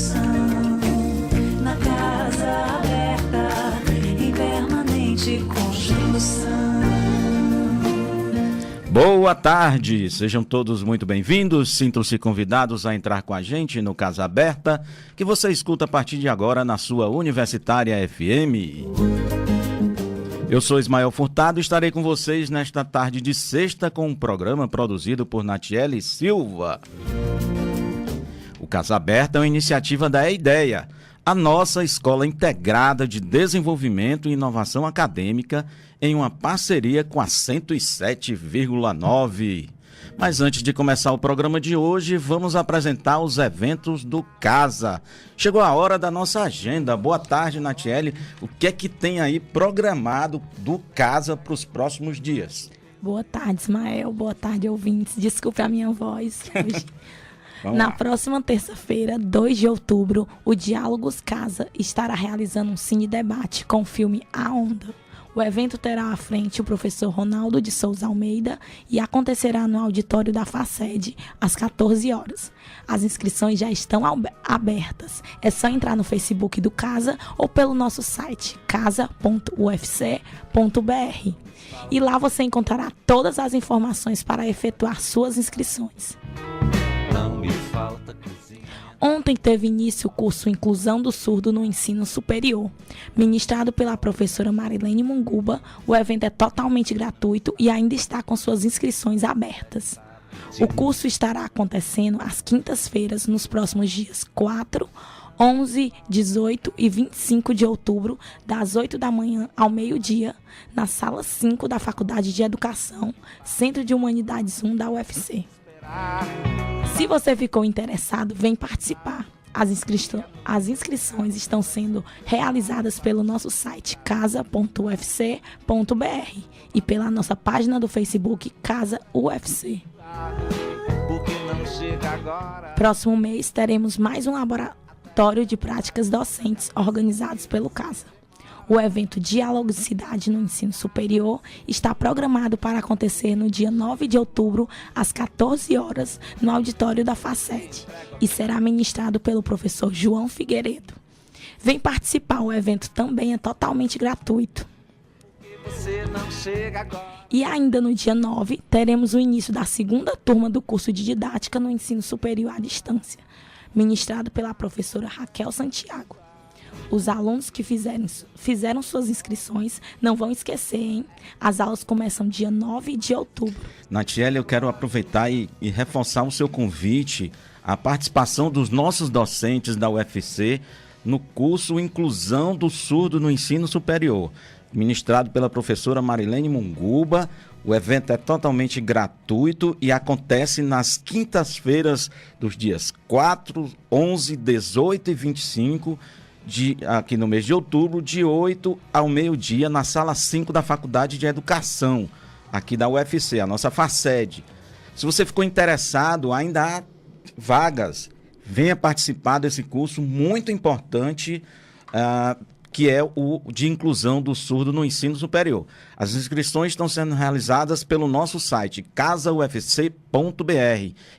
emoção. Na casa aberta, em permanente construção. Boa tarde, sejam todos muito bem-vindos, sintam-se convidados a entrar com a gente no Casa Aberta, que você escuta a partir de agora na sua Universitária FM. Eu sou Ismael Furtado e estarei com vocês nesta tarde de sexta com um programa produzido por Natiele Silva. O Casa Aberta é uma iniciativa da EIDEA, a nossa Escola Integrada de Desenvolvimento e Inovação Acadêmica, em uma parceria com a 107,9. Mas antes de começar o programa de hoje, vamos apresentar os eventos do Casa. Chegou a hora da nossa agenda. Boa tarde, Natiele. O que é que tem aí programado do Casa para os próximos dias? Boa tarde, Ismael. Boa tarde, ouvintes. Desculpe a minha voz hoje. Na próxima terça-feira, 2 de outubro, o Diálogos Casa estará realizando um cine-debate com o filme A Onda. O evento terá à frente o professor Ronaldo de Souza Almeida e acontecerá no auditório da FACED, às 14 horas. As inscrições já estão abertas. É só entrar no Facebook do Casa ou pelo nosso site casa.ufc.br. E lá você encontrará todas as informações para efetuar suas inscrições. Não me falta cozinha. Ontem teve início o curso Inclusão do Surdo no Ensino Superior. Ministrado pela professora Marilene Munguba, o evento é totalmente gratuito e ainda está com suas inscrições abertas. O curso estará acontecendo às quintas-feiras nos próximos dias 4, 11, 18 e 25 de outubro, das 8 da manhã ao meio-dia, na Sala 5 da Faculdade de Educação, Centro de Humanidades 1 da UFC. Se você ficou interessado, vem participar. As inscrições estão sendo realizadas pelo nosso site casa.ufc.br e pela nossa página do Facebook Casa UFC. Próximo mês teremos mais um laboratório de práticas docentes organizados pelo Casa. O evento Diálogos Cidade no Ensino Superior está programado para acontecer no dia 9 de outubro, às 14 horas, no auditório da FACED, e será ministrado pelo professor João Figueiredo. Vem participar, o evento também é totalmente gratuito. E ainda no dia 9, teremos o início da segunda turma do curso de Didática no Ensino Superior à Distância, ministrado pela professora Raquel Santiago. Os alunos que fizeram suas inscrições não vão esquecer, hein? As aulas começam dia 9 de outubro. Natiele, eu quero aproveitar e reforçar o seu convite à participação dos nossos docentes da UFC no curso Inclusão do Surdo no Ensino Superior, ministrado pela professora Marilene Munguba. O evento é totalmente gratuito e acontece nas quintas-feiras dos dias 4, 11, 18 e 25 aqui no mês de outubro, de 8 ao meio-dia, na Sala 5 da Faculdade de Educação, aqui da UFC, a nossa FACED. Se você ficou interessado, ainda há vagas. Venha participar desse curso muito importante, que é o de inclusão do surdo no ensino superior. As inscrições estão sendo realizadas pelo nosso site, casaufc.br,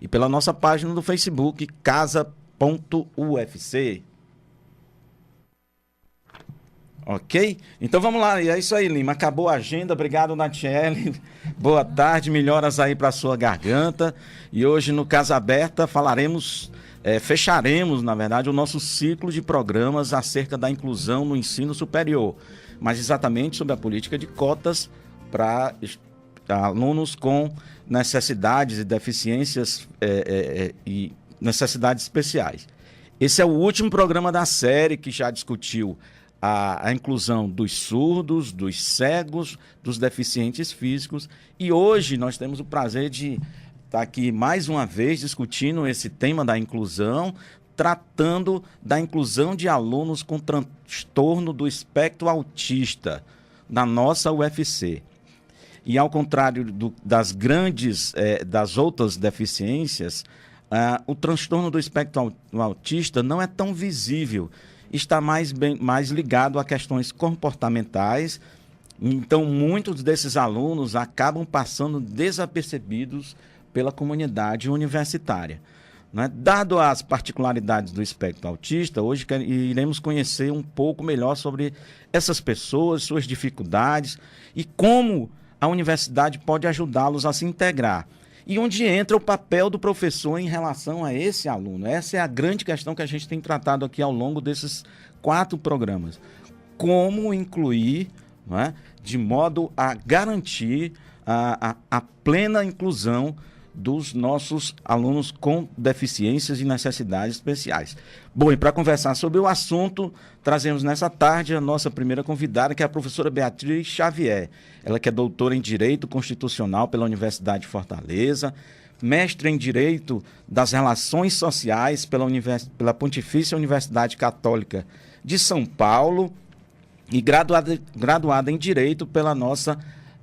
e pela nossa página do Facebook, casa.ufc. Ok? Então vamos lá, e é isso aí, Lima. Acabou a agenda, obrigado, Natiele. Boa tarde, melhoras aí para a sua garganta. E hoje no Casa Aberta fecharemos, na verdade, o nosso ciclo de programas acerca da inclusão no ensino superior, mas exatamente sobre a política de cotas para alunos com necessidades e deficiências e necessidades especiais. Esse é o último programa da série que já discutiu a inclusão dos surdos, dos cegos, dos deficientes físicos. E hoje nós temos o prazer de estar aqui mais uma vez discutindo esse tema da inclusão, tratando da inclusão de alunos com transtorno do espectro autista na nossa UFC. E ao contrário das outras deficiências, o transtorno do espectro autista não é tão visível, está mais ligado a questões comportamentais. Então, muitos desses alunos acabam passando desapercebidos pela comunidade universitária. né? Dado as particularidades do espectro autista, hoje iremos conhecer um pouco melhor sobre essas pessoas, suas dificuldades e como a universidade pode ajudá-los a se integrar. E onde entra o papel do professor em relação a esse aluno. Essa é a grande questão que a gente tem tratado aqui ao longo desses 4 programas. Como incluir, né, de modo a garantir a plena inclusão dos nossos alunos com deficiências e necessidades especiais. Bom, e para conversar sobre o assunto, trazemos nessa tarde a nossa primeira convidada, que é a professora Beatriz Xavier. Ela que é doutora em Direito Constitucional pela Universidade de Fortaleza, mestre em Direito das Relações Sociais pela Pontifícia Universidade Católica de São Paulo e graduada em Direito pela nossa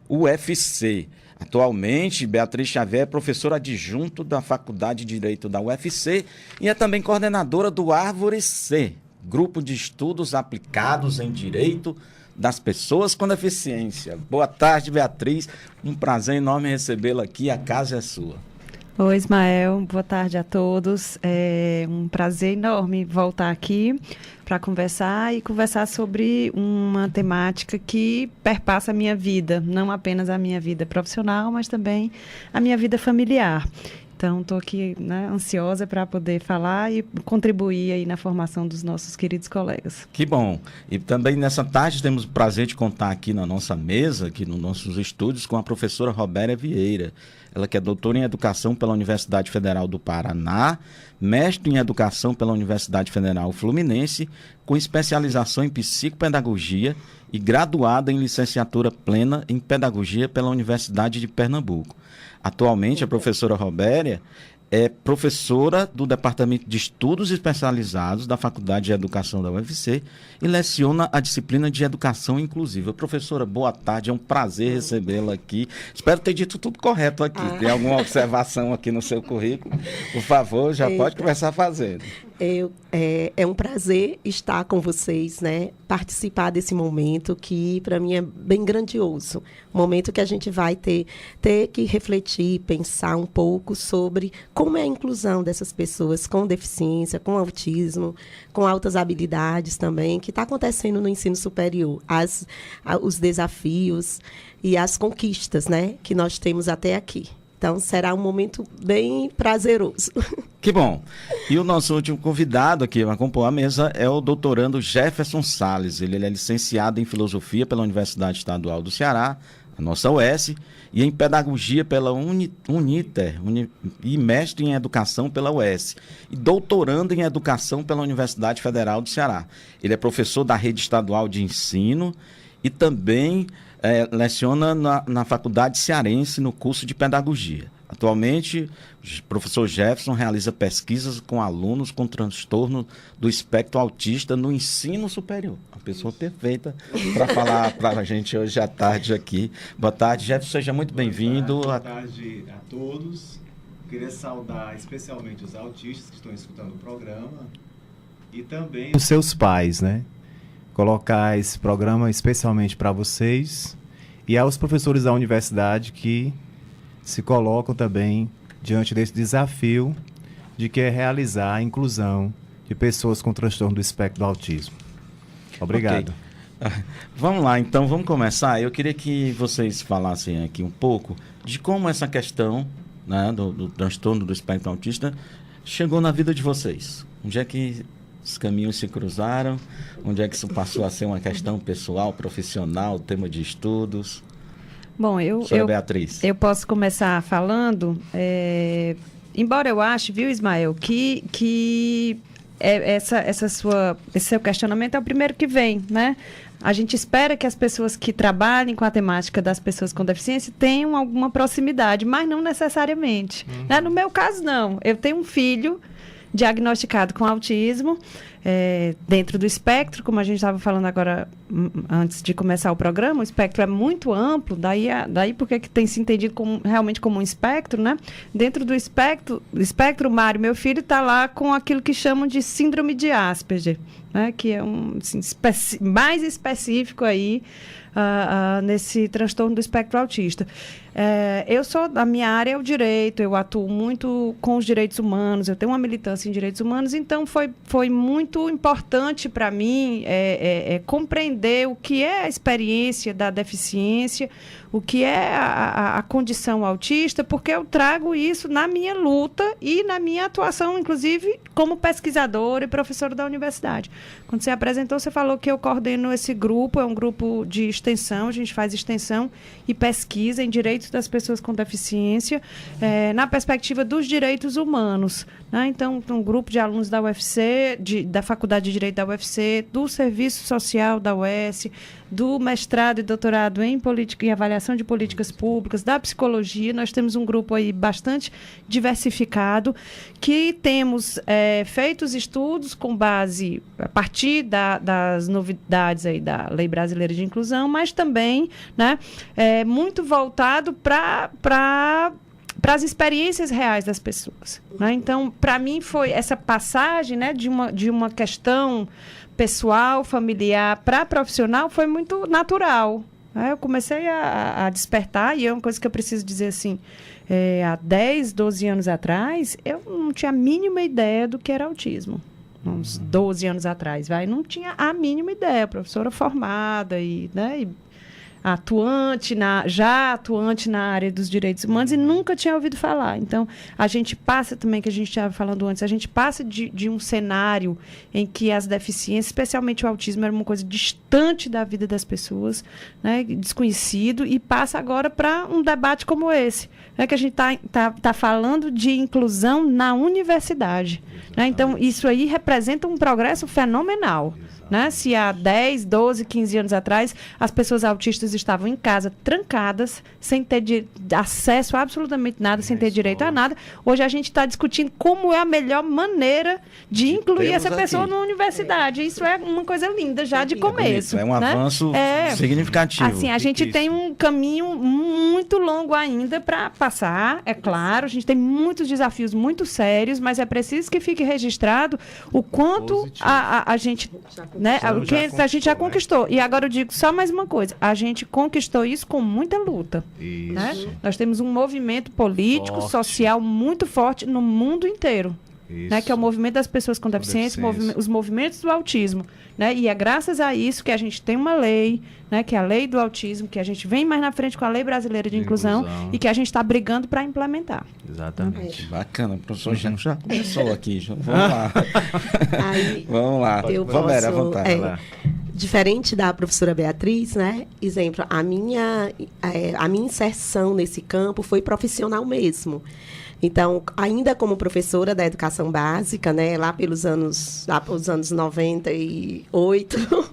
UFC. Atualmente, Beatriz Xavier é professora adjunto da Faculdade de Direito da UFC e é também coordenadora do Árvore C, Grupo de Estudos Aplicados em Direito das Pessoas com Deficiência. Boa tarde, Beatriz. Um prazer enorme recebê-la aqui. A casa é sua. Oi, Ismael. Boa tarde a todos. É um prazer enorme voltar aqui para conversar sobre uma temática que perpassa a minha vida, não apenas a minha vida profissional, mas também a minha vida familiar. Então, estou aqui, né, ansiosa para poder falar e contribuir aí na formação dos nossos queridos colegas. Que bom. E também nessa tarde temos o prazer de contar aqui na nossa mesa, aqui nos nossos estúdios, com a professora Robéria Vieira. Ela que é doutora em Educação pela Universidade Federal do Paraná, mestre em Educação pela Universidade Federal Fluminense, com especialização em Psicopedagogia e graduada em Licenciatura Plena em Pedagogia pela Universidade de Pernambuco. Atualmente, a professora Robéria é professora do Departamento de Estudos Especializados da Faculdade de Educação da UFC e leciona a disciplina de Educação Inclusiva. Professora, boa tarde, é um prazer recebê-la aqui. Espero ter dito tudo correto aqui. Tem alguma observação aqui no seu currículo? Por favor, já pode começar fazendo. É um prazer estar com vocês, né? Participar desse momento que, para mim, é bem grandioso. Um momento que a gente vai ter que refletir, pensar um pouco sobre como é a inclusão dessas pessoas com deficiência, com autismo, com altas habilidades também, que está acontecendo no ensino superior. Os desafios e as conquistas, né, que nós temos até aqui. Então, será um momento bem prazeroso. Que bom. E o nosso último convidado aqui a compor a mesa é o doutorando Jefferson Salles. Ele é licenciado em Filosofia pela Universidade Estadual do Ceará, a nossa UES, e em Pedagogia pela Uniter, e mestre em Educação pela UES, e doutorando em Educação pela Universidade Federal do Ceará. Ele é professor da Rede Estadual de Ensino e também leciona na Faculdade Cearense no curso de Pedagogia. Atualmente, o professor Jefferson realiza pesquisas com alunos com transtorno do espectro autista no ensino superior. Uma pessoa perfeita para falar para a gente hoje à tarde aqui. Boa tarde, Jefferson, seja muito bem-vindo. Boa tarde a todos. Queria saudar especialmente os autistas que estão escutando o programa e também os seus pais, né? Colocar esse programa especialmente para vocês e aos professores da universidade que se colocam também diante desse desafio de que é realizar a inclusão de pessoas com transtorno do espectro do autismo. Obrigado. Okay. Vamos lá, então, vamos começar. Eu queria que vocês falassem aqui um pouco de como essa questão, né, do transtorno do espectro autista chegou na vida de vocês. Onde é que os caminhos se cruzaram? Onde é que isso passou a ser uma questão pessoal, profissional, tema de estudos? Bom, Beatriz. Eu posso começar falando, embora eu ache, viu, Ismael, que esse seu questionamento é o primeiro que vem, né? A gente espera que as pessoas que trabalhem com a temática das pessoas com deficiência tenham alguma proximidade, mas não necessariamente. Né? No meu caso, não. Eu tenho um filho diagnosticado com autismo, dentro do espectro, como a gente estava falando agora, antes de começar o programa, o espectro é muito amplo, daí porque que tem se entendido realmente como um espectro, né? Dentro do espectro, Mário, meu filho está lá com aquilo que chamam de síndrome de Asperger, né? Que é assim, mais específico aí, nesse transtorno do espectro autista. A minha área é o direito, eu atuo muito com os direitos humanos, eu tenho uma militância em direitos humanos, então foi muito importante para mim compreender o que é a experiência da deficiência, o que é a condição autista, porque eu trago isso na minha luta e na minha atuação, inclusive, como pesquisadora e professora da universidade. Quando você apresentou, você falou que eu coordeno esse grupo, é um grupo de extensão, a gente faz extensão e pesquisa em direitos das pessoas com deficiência, na perspectiva dos direitos humanos, né? Então, um grupo de alunos da UFC, da Faculdade de Direito da UFC, do Serviço Social da UES, do mestrado e doutorado em política e avaliação de políticas públicas, da psicologia. Nós temos um grupo aí bastante diversificado, que temos feito os estudos com base, a partir das novidades aí da Lei Brasileira de Inclusão, mas também, né, muito voltado para as experiências reais das pessoas, né? Então, para mim, foi essa passagem, né, de uma questão pessoal, familiar para profissional, foi muito natural, né? Eu comecei a despertar, e é uma coisa que eu preciso dizer assim, há 10, 12 anos atrás, eu não tinha a mínima ideia do que era autismo. Uns 12 anos atrás, não tinha a mínima ideia, professora formada né, e já atuante na área dos direitos humanos, e nunca tinha ouvido falar. Então, a gente passa também, que a gente estava falando antes, a gente passa de um cenário em que as deficiências, especialmente o autismo, era uma coisa distante da vida das pessoas, né, desconhecido, e passa agora para um debate como esse, né, que a gente tá falando de inclusão na universidade, né? Então, isso aí representa um progresso fenomenal. Né? Se há 10, 12, 15 anos atrás, as pessoas autistas estavam em casa, trancadas, sem ter acesso a absolutamente nada, sem ter direito a nada, hoje a gente está discutindo como é a melhor maneira de incluir essa pessoa na universidade. Isso é uma coisa linda já de começo. É um avanço significativo. Assim, a gente tem um caminho muito longo ainda para passar, é claro, a gente tem muitos desafios muito sérios, mas é preciso que fique registrado o quanto a gente... Né? A gente já conquistou. E agora eu digo só mais uma coisa. A gente conquistou isso com muita luta. Né? Nós temos um movimento político, social muito forte no mundo inteiro. Né? Que é o movimento das pessoas com deficiência, os movimentos do autismo. Né? E é graças a isso que a gente tem uma lei, né? Que é a lei do autismo, que a gente vem mais na frente com a Lei Brasileira de Inclusão e que a gente está brigando para implementar. Exatamente. Bacana, o professor já começou aqui. Vamos lá. Vamos lá. Vamos à vontade. Diferente da professora Beatriz, né? Exemplo, a minha inserção nesse campo foi profissional mesmo. Então, ainda como professora da educação básica, né, lá pelos anos 98,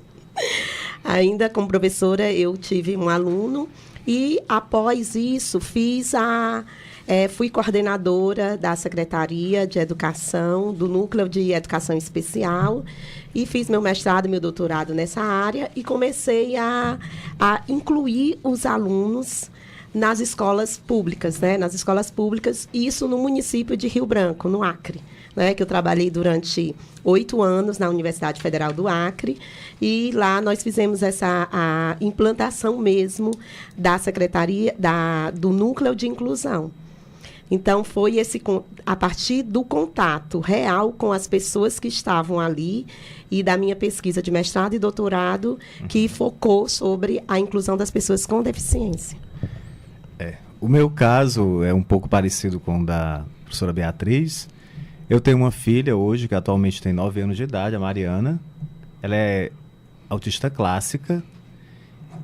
ainda como professora, eu tive um aluno e, após isso, fui coordenadora da Secretaria de Educação, do Núcleo de Educação Especial, e fiz meu mestrado e meu doutorado nessa área e comecei a incluir os alunos nas escolas públicas, né? Nas escolas públicas, isso no município de Rio Branco, no Acre, né? Que eu trabalhei durante 8 anos na Universidade Federal do Acre, e lá nós fizemos a implantação mesmo da Secretaria, do Núcleo de Inclusão. Então, foi a partir do contato real com as pessoas que estavam ali e da minha pesquisa de mestrado e doutorado que focou sobre a inclusão das pessoas com deficiência. O meu caso é um pouco parecido com o da professora Beatriz. Eu tenho uma filha hoje, que atualmente tem 9 anos de idade, a Mariana. Ela é autista clássica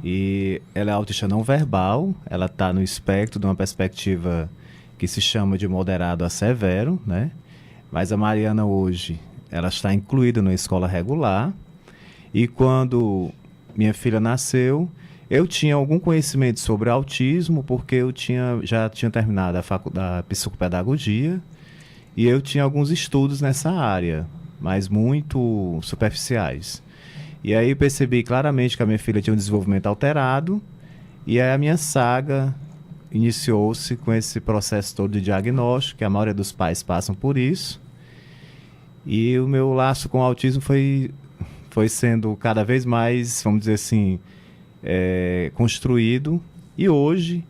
e ela é autista não verbal. Ela está no espectro de uma perspectiva que se chama de moderado a severo, né? Mas a Mariana hoje, ela está incluída na escola regular. E quando minha filha nasceu, eu tinha algum conhecimento sobre autismo, porque eu já tinha terminado a faculdade de psicopedagogia e eu tinha alguns estudos nessa área, mas muito superficiais. E aí eu percebi claramente que a minha filha tinha um desenvolvimento alterado, e aí a minha saga iniciou-se com esse processo todo de diagnóstico, que a maioria dos pais passam por isso. E o meu laço com o autismo foi sendo cada vez mais, vamos dizer assim, construído, e hoje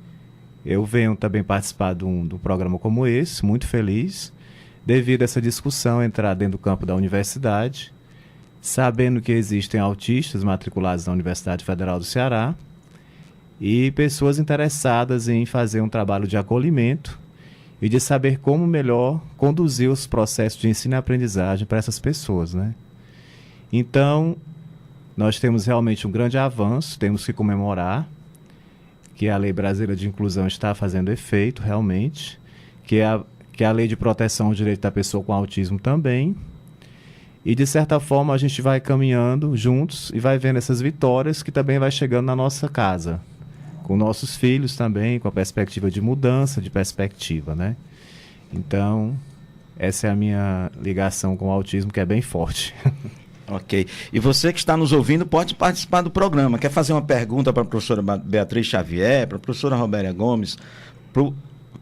Eu venho também participar de um programa como esse, muito feliz, devido a essa discussão entrar dentro do campo da universidade, sabendo que existem autistas matriculados na Universidade Federal do Ceará e pessoas interessadas em fazer um trabalho de acolhimento e de saber como melhor conduzir os processos de ensino e aprendizagem para essas pessoas, né? Então, nós temos realmente um grande avanço, temos que comemorar que a Lei Brasileira de Inclusão está fazendo efeito, realmente, que a Lei de Proteção ao Direito da Pessoa com Autismo também. E, de certa forma, a gente vai caminhando juntos e vai vendo essas vitórias que também vai chegando na nossa casa, com nossos filhos também, com a perspectiva de mudança, de perspectiva, né? Então, essa é a minha ligação com o autismo, que é bem forte. Ok. E você que está nos ouvindo pode participar do programa. Quer fazer uma pergunta para a professora Beatriz Xavier, para a professora Robéria Gomes, para o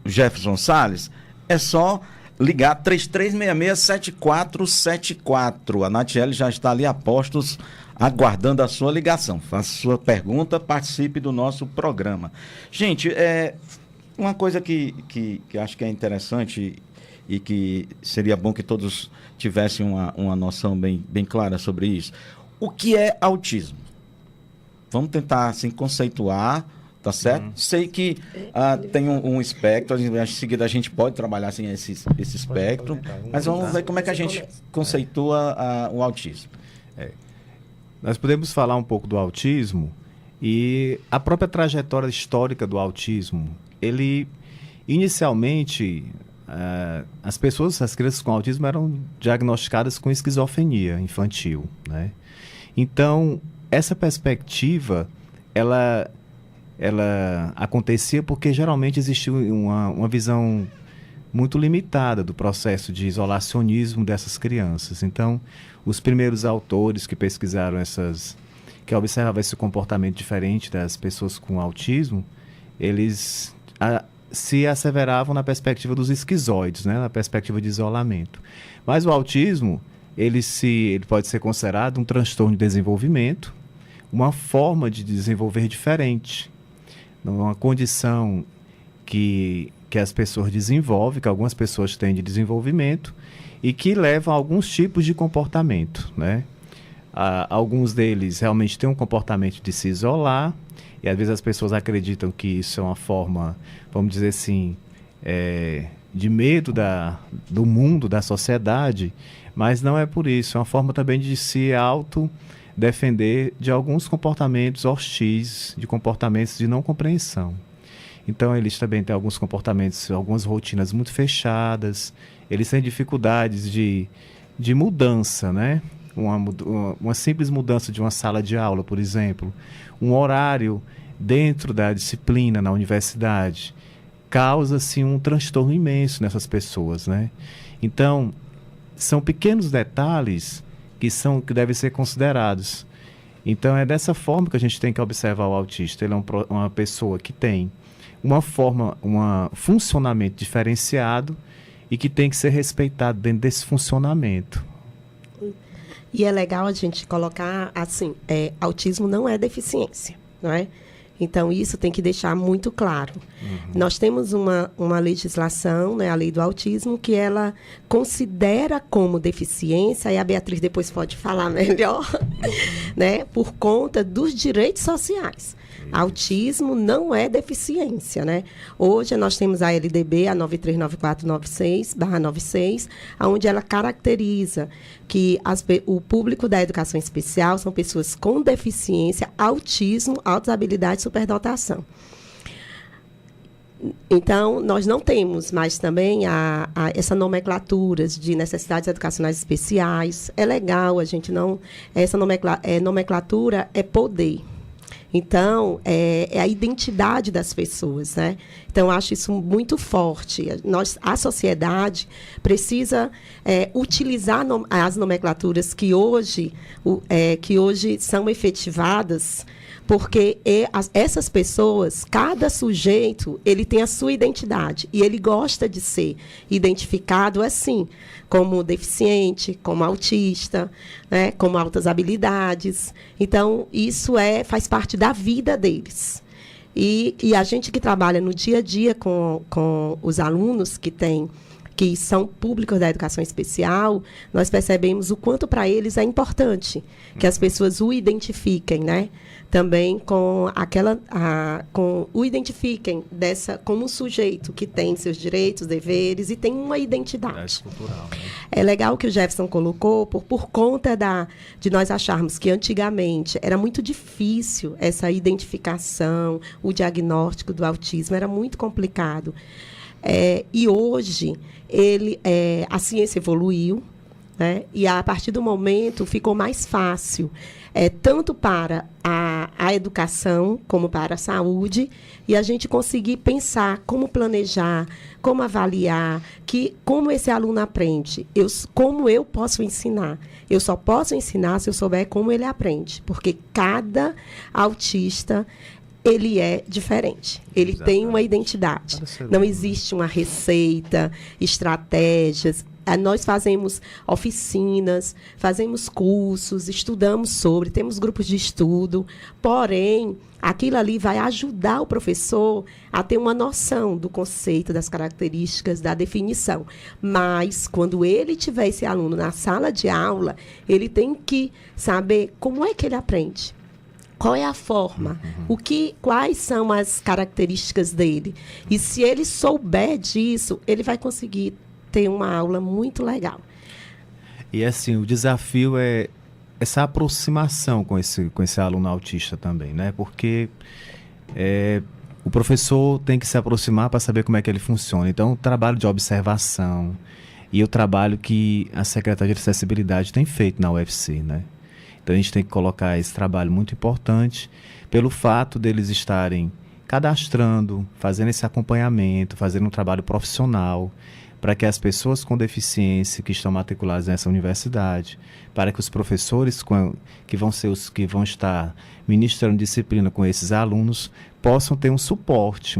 Jefferson Salles? É só ligar 3366-7474. A Natiele já está ali a postos, aguardando a sua ligação. Faça sua pergunta, participe do nosso programa. Gente, uma coisa que acho que é interessante e que seria bom que todos tivessem uma noção bem clara sobre isso. O que é autismo? Vamos tentar assim, conceituar, tá certo? Sei que tem um espectro, em seguida a gente pode trabalhar assim, esse espectro, mas vamos ver como é que a gente conceitua o autismo. Nós podemos falar um pouco do autismo e a própria trajetória histórica do autismo. Ele, inicialmente, as crianças com autismo eram diagnosticadas com esquizofrenia infantil, né? Então, essa perspectiva, ela acontecia porque geralmente existia uma visão muito limitada do processo de isolacionismo dessas crianças. Então, os primeiros autores que pesquisaram que observavam esse comportamento diferente das pessoas com autismo, eles se asseveravam na perspectiva dos esquizoides, né? Na perspectiva de isolamento. Mas o autismo, ele pode ser considerado um transtorno de desenvolvimento, uma forma de desenvolver diferente, uma condição que as pessoas desenvolvem, que algumas pessoas têm de desenvolvimento e que levam a alguns tipos de comportamento, né? Alguns deles realmente têm um comportamento de se isolar, e às vezes as pessoas acreditam que isso é uma forma, vamos dizer assim, de medo do mundo, da sociedade, mas não é por isso. É uma forma também de se autodefender de alguns comportamentos hostis, de comportamentos de não compreensão. Então, eles também têm alguns comportamentos, algumas rotinas muito fechadas, eles têm dificuldades de mudança, né? Uma simples mudança de uma sala de aula, por exemplo, um horário dentro da disciplina na universidade, causa-se um transtorno imenso nessas pessoas, né? Então, são pequenos detalhes que devem ser considerados. Então, é dessa forma que a gente tem que observar o autista. Ele é uma pessoa que tem um funcionamento diferenciado e que tem que ser respeitado dentro desse funcionamento. E é legal a gente colocar assim, autismo não é deficiência, não é? Então, isso tem que deixar muito claro. Nós temos uma legislação, né, a Lei do Autismo, que ela considera como deficiência, e a Beatriz depois pode falar melhor, né, por conta dos direitos sociais. Autismo não é deficiência, né? Hoje nós temos a LDB, a 939496/96, onde ela caracteriza que o público da educação especial são pessoas com deficiência, autismo, altas habilidades e superdotação. Então, nós não temos mais também essa nomenclatura de necessidades educacionais especiais. É legal, a gente não... Essa nomenclatura é poder. Então, é a identidade das pessoas, né? Então, eu acho isso muito forte. A sociedade precisa utilizar as nomenclaturas que hoje são efetivadas, porque essas pessoas, cada sujeito, ele tem a sua identidade e ele gosta de ser identificado assim, como deficiente, como autista, né, como altas habilidades. Então, isso faz parte da vida deles. E a gente que trabalha no dia a dia com os alunos que são públicos da educação especial, nós percebemos o quanto para eles é importante que as pessoas o identifiquem, né? Também o identifiquem como um sujeito que tem seus direitos, deveres e tem uma identidade. Cultural, né? É legal que o Jefferson colocou por conta de nós acharmos que antigamente era muito difícil essa identificação, o diagnóstico do autismo era muito complicado. E hoje a ciência evoluiu, né? E a partir do momento ficou mais fácil, tanto para a educação como para a saúde, e a gente conseguir pensar como planejar, como avaliar, como esse aluno aprende, como eu posso ensinar. Eu só posso ensinar se eu souber como ele aprende, porque cada autista ele é diferente. Ele tem uma identidade. Não existe uma receita, estratégias. Nós fazemos oficinas, fazemos cursos, estudamos temos grupos de estudo, porém, aquilo ali vai ajudar o professor a ter uma noção do conceito, das características, da definição. Mas, quando ele tiver esse aluno na sala de aula, ele tem que saber como é que ele aprende. Qual é a forma? Quais são as características dele? E se ele souber disso, ele vai conseguir ter uma aula muito legal. E assim, o desafio é essa aproximação com esse aluno autista também, né? Porque o professor tem que se aproximar para saber como é que ele funciona. Então, o trabalho de observação e o trabalho que a Secretaria de Acessibilidade tem feito na UFC, né? Então, a gente tem que colocar esse trabalho muito importante pelo fato deles estarem cadastrando, fazendo esse acompanhamento, fazendo um trabalho profissional, para que as pessoas com deficiência que estão matriculadas nessa universidade, para que os professores que vão estar ministrando disciplina com esses alunos, possam ter um suporte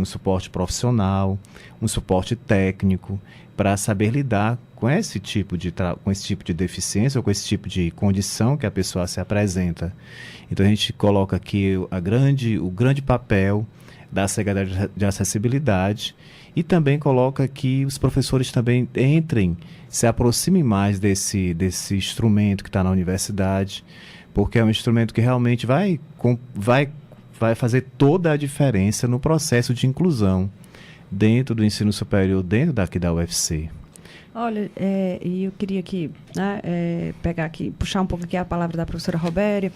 profissional, um suporte técnico, para saber lidar com esse tipo de deficiência ou com esse tipo de condição que a pessoa se apresenta. Então a gente coloca aqui o grande papel da Secretaria de Acessibilidade e também coloca que os professores também se aproximem mais desse instrumento que está na universidade, porque é um instrumento que realmente vai fazer toda a diferença no processo de inclusão dentro do ensino superior, dentro daqui da UFC. Olha, e eu queria aqui, puxar um pouco aqui a palavra da professora Robéria,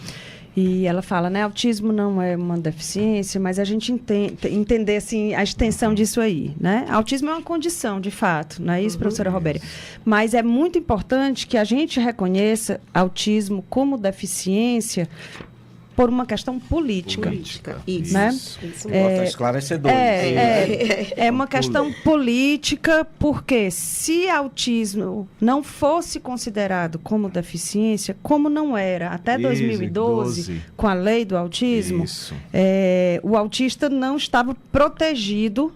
e ela fala, né, autismo não é uma deficiência, mas a gente entender assim, a extensão disso aí, né? Autismo é uma condição, de fato, não é isso, professora Robéria? Mas é muito importante que a gente reconheça autismo como deficiência por uma questão política. Isso. Né? Isso esclarecedor. É uma questão política, porque se autismo não fosse considerado como deficiência, como não era até 2012, com a lei do autismo, o autista não estava protegido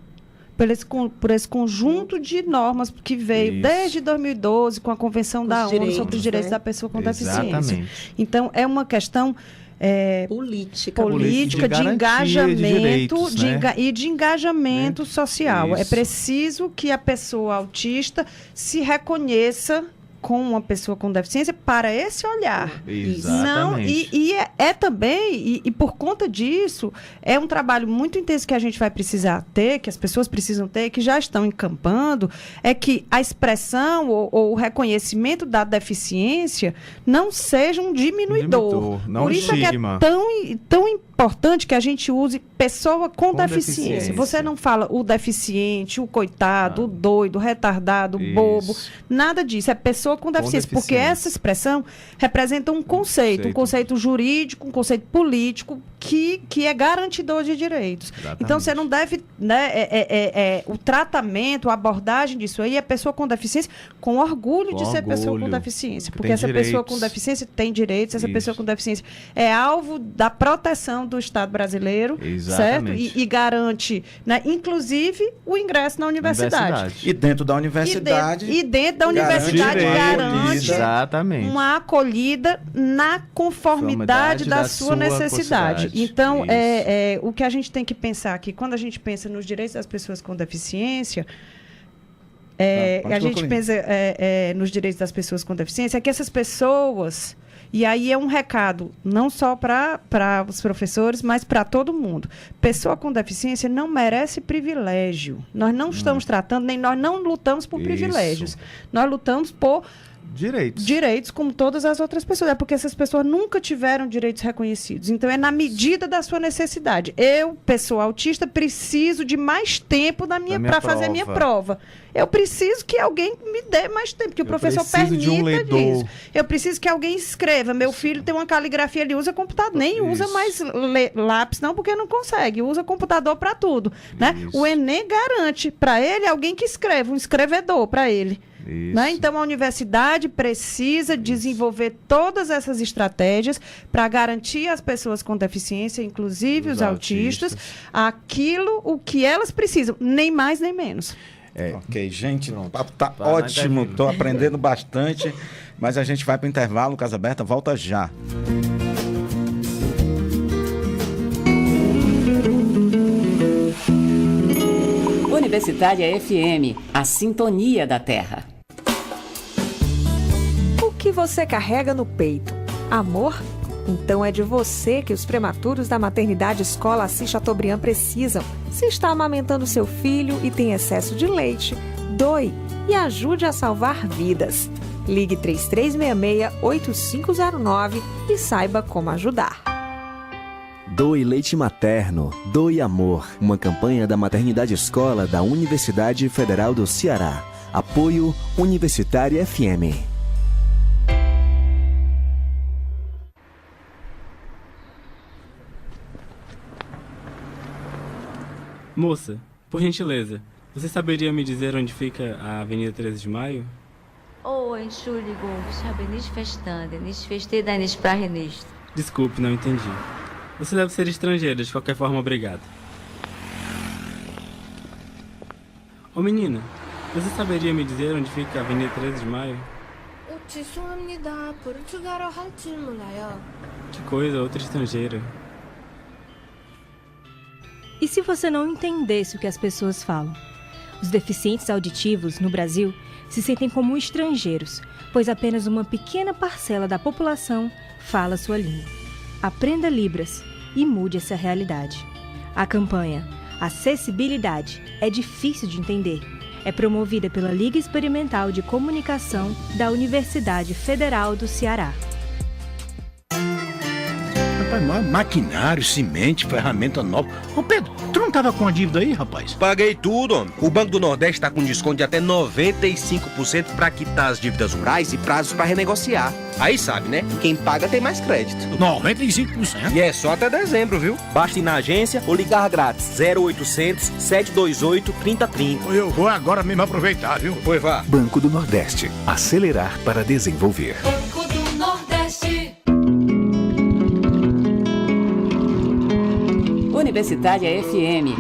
por esse conjunto de normas que veio desde 2012 com a Convenção da ONU sobre os direitos da pessoa com deficiência. Então, é uma questão política de engajamento de direitos, e de engajamento social. Isso. É preciso que a pessoa autista se reconheça com uma pessoa com deficiência para esse olhar. Exatamente. Não, também, por conta disso, é um trabalho muito intenso que a gente vai precisar ter, que as pessoas precisam ter, que já estão encampando, é que a expressão ou o reconhecimento da deficiência não seja um diminuidor. Não por isso estigma. É que é tão importante que a gente use pessoa com deficiência. Você não fala o deficiente, o coitado, o doido, o retardado, o bobo, nada disso. É pessoa com deficiência, porque essa expressão representa um conceito jurídico, um conceito político que é garantidor de direitos. Exatamente. Então, você não deve, o tratamento, a abordagem disso aí é pessoa com deficiência com orgulho de ser pessoa com deficiência, porque essa pessoa com deficiência tem direitos, essa pessoa com deficiência é alvo da proteção do Estado brasileiro, certo? E garante, né, inclusive, o ingresso na universidade. E dentro da universidade... garante uma acolhida na conformidade da sua necessidade. Então, o que a gente tem que pensar aqui, quando a gente pensa nos direitos das pessoas com deficiência, a gente pensa nos direitos das pessoas com deficiência, é que essas pessoas... E aí é um recado, não só para os professores, mas para todo mundo. Pessoa com deficiência não merece privilégio. Nós não estamos tratando, nem nós não lutamos por privilégios. Nós lutamos por direitos como todas as outras pessoas. É porque essas pessoas nunca tiveram direitos reconhecidos. Então, é na medida da sua necessidade. Eu, pessoa autista, preciso de mais tempo para fazer a minha prova. Eu preciso que alguém me dê mais tempo, que o professor permita isso. Eu preciso que alguém escreva. Meu filho tem uma caligrafia, ele usa computador. Nem usa mais lápis, não, porque não consegue. Usa computador para tudo. Né? O Enem garante para ele alguém que escreva, um escrevedor para ele. Né? Então, a universidade precisa desenvolver todas essas estratégias para garantir às pessoas com deficiência, inclusive os autistas, o que elas precisam, nem mais nem menos. Ok, gente, o papo tá ótimo, estou aprendendo bastante, mas a gente vai para o intervalo, Casa Aberta volta já. Universitária FM, a sintonia da Terra. O que você carrega no peito? Amor? Então é de você que os prematuros da Maternidade Escola Assis Chateaubriand precisam. Se está amamentando seu filho e tem excesso de leite, doe e ajude a salvar vidas. Ligue 3366-8509 e saiba como ajudar. Doe leite materno, doe amor. Uma campanha da Maternidade Escola da Universidade Federal do Ceará. Apoio Universitária FM. Moça, por gentileza, você saberia me dizer onde fica a Avenida 13 de Maio? Entschuldigung, ich habe nicht verstanden. Ich verstehe deine Sprache nicht. Desculpe, não entendi. Você deve ser estrangeira, de qualquer forma, obrigado. Ô menina, você saberia me dizer onde fica a Avenida 13 de Maio? 죄송합니다. 포르투갈어 할 줄 몰라요. Que coisa, outra estrangeira. E se você não entendesse o que as pessoas falam? Os deficientes auditivos, no Brasil, se sentem como estrangeiros, pois apenas uma pequena parcela da população fala sua língua. Aprenda Libras e mude essa realidade. A campanha Acessibilidade é difícil de entender. É promovida pela Liga Experimental de Comunicação da Universidade Federal do Ceará. Maquinário, cimento, ferramenta nova. Ô Pedro, tu não tava com a dívida aí, rapaz? Paguei tudo, homem. O Banco do Nordeste tá com desconto de até 95% para quitar as dívidas rurais e prazos para renegociar. Aí sabe, né? Quem paga tem mais crédito. 95%? E é só até dezembro, viu? Basta ir na agência ou ligar grátis 0800 728 3030. Eu vou agora mesmo aproveitar, viu? Pois vá. Banco do Nordeste. Acelerar para desenvolver. Banco do Nordeste. Universitária FM,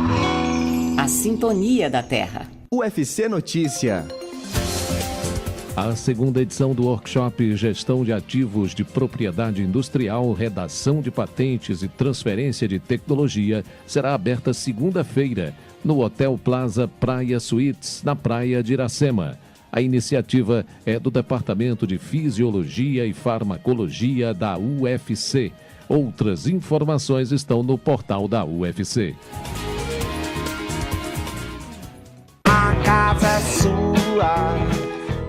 a sintonia da Terra. UFC Notícia. A segunda edição do workshop Gestão de Ativos de Propriedade Industrial, Redação de Patentes e Transferência de Tecnologia será aberta segunda-feira no Hotel Plaza Praia Suites, na Praia de Iracema. A iniciativa é do Departamento de Fisiologia e Farmacologia da UFC. Outras informações estão no portal da UFC. A casa é sua.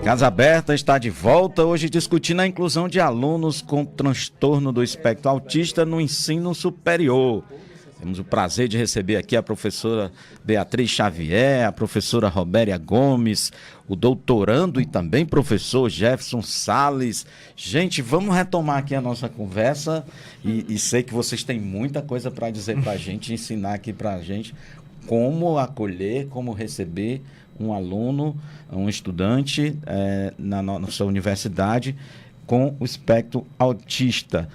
Casa Aberta está de volta, hoje discutindo a inclusão de alunos com transtorno do espectro autista no ensino superior. Temos o prazer de receber aqui a professora Beatriz Xavier, a professora Robéria Gomes, o doutorando e também professor Jefferson Salles. Gente, vamos retomar aqui a nossa conversa e sei que vocês têm muita coisa para dizer para a gente, ensinar aqui para a gente como acolher, como receber um aluno, um estudante na nossa universidade com o espectro autista.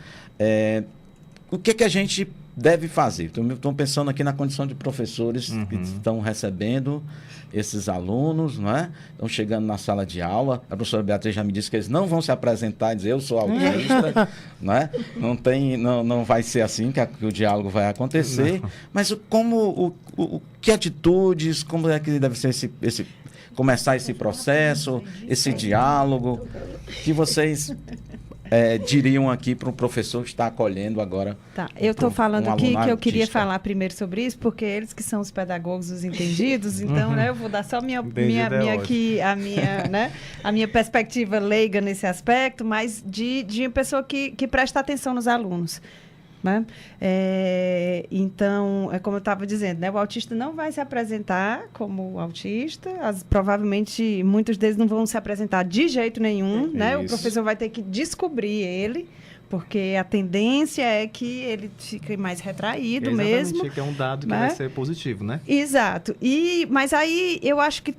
O que a gente deve fazer? Estou pensando aqui na condição de professores que estão recebendo esses alunos, não é? Estão chegando na sala de aula. A professora Beatriz já me disse que eles não vão se apresentar e dizer eu sou autista, não é? Não vai ser assim que o diálogo vai acontecer. Não. Mas que atitudes, como é que deve ser começar esse processo, esse diálogo, que vocês diriam aqui para o professor que está acolhendo agora? Tá, eu estou falando aqui que eu queria falar primeiro sobre isso, porque eles que são os pedagogos, os entendidos, então, né, eu vou dar só a minha perspectiva leiga nesse aspecto, mas de uma pessoa que presta atenção nos alunos. Né? Então, é como eu estava dizendo, né? O autista não vai se apresentar como autista, provavelmente muitos deles não vão se apresentar de jeito nenhum, né? O professor vai ter que descobrir ele, porque a tendência é que ele fique mais retraído mesmo. Que é um dado que vai ser positivo, né? Exato. Mas aí eu acho que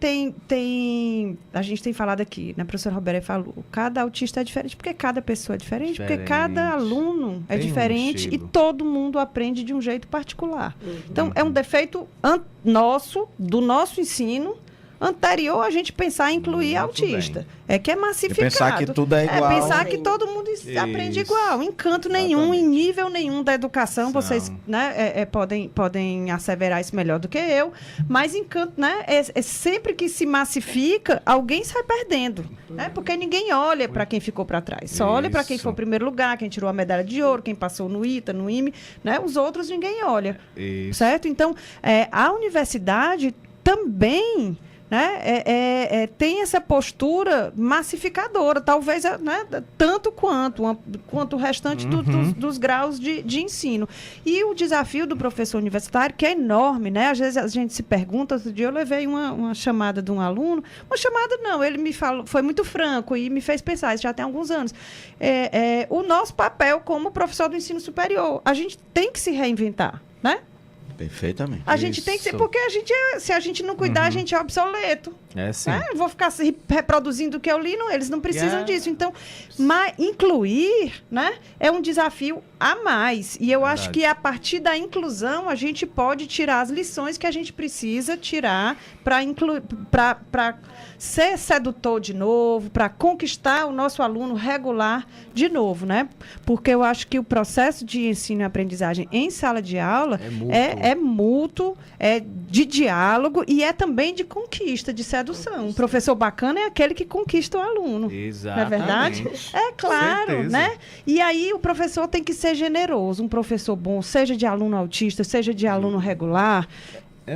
a gente tem falado aqui, né? A professora Roberta falou, cada autista é diferente, porque cada pessoa é diferente. Porque cada aluno é diferente e todo mundo aprende de um jeito particular. Então, é um defeito do nosso ensino, anterior a gente pensar em incluir autista. Que é massificado. Pensar que tudo é igual. Pensar que todo mundo aprende igual. Em canto nenhum, em nível nenhum da educação, vocês, né, podem asseverar isso melhor do que eu, mas em canto, né, sempre que se massifica, alguém sai perdendo. Né, porque ninguém olha para quem ficou para trás. Só olha para quem foi o primeiro lugar, quem tirou a medalha de ouro, quem passou no ITA, no IME, né, os outros ninguém olha. Certo? Então, a universidade também... Né? Tem essa postura massificadora, talvez, né? Tanto quanto o restante dos graus de ensino. E o desafio do professor universitário, que é enorme, né? Às vezes a gente se pergunta, outro dia eu levei uma chamada de um aluno, uma chamada não, ele me falou, foi muito franco e me fez pensar, isso já tem alguns anos, o nosso papel como professor do ensino superior, a gente tem que se reinventar, né? Perfeitamente. A gente tem que ser, porque se a gente não cuidar, a gente é obsoleto. Sim. Eu vou ficar reproduzindo o que eu li, eles não precisam disso. Então, incluir, né, é um desafio a mais. E eu acho que a partir da inclusão, a gente pode tirar as lições que a gente precisa tirar para ser sedutor de novo, para conquistar o nosso aluno regular de novo, né? Porque eu acho que o processo de ensino e aprendizagem em sala de aula é mútuo, é de diálogo e é também de conquista, de sedução. Um professor bacana é aquele que conquista o aluno. Exatamente. Não é verdade? É claro, né? E aí o professor tem que ser generoso. Um professor bom, seja de aluno autista, seja de aluno regular,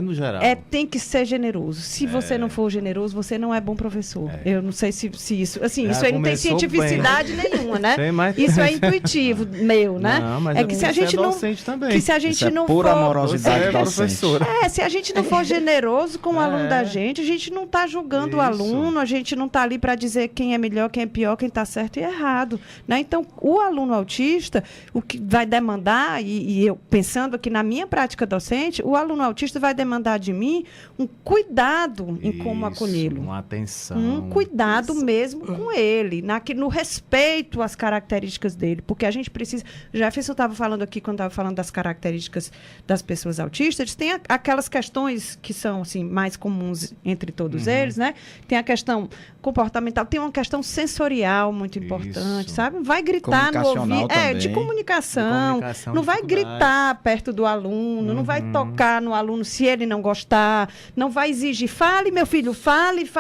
no geral. Tem que ser generoso. Se você não for generoso, você não é bom professor. Eu não sei se isso... Assim, isso aí não tem cientificidade nenhuma, né? Isso é intuitivo meu, né? Não, mas que se a gente não... Também. Que se a gente não pura for... amorosidade professora. Se a gente não for generoso com o aluno da gente, a gente não está julgando o aluno, a gente não está ali para dizer quem é melhor, quem é pior, quem está certo e errado. Né? Então, o aluno autista, o que vai demandar, e eu pensando aqui na minha prática docente, o aluno autista vai demandar de mim um cuidado em como acolhê-lo. Uma atenção. Um cuidado mesmo com ele, no respeito às características dele, porque a gente precisa... Jefferson estava falando aqui, quando estava falando das características das pessoas autistas, tem aquelas questões que são assim, mais comuns entre todos eles, né? Tem a questão comportamental, tem uma questão sensorial muito importante, sabe? Vai gritar no ouvido. De comunicação. Não vai gritar perto do aluno, não vai tocar no aluno se ele não gostar, não vai exigir, fale, meu filho, fale.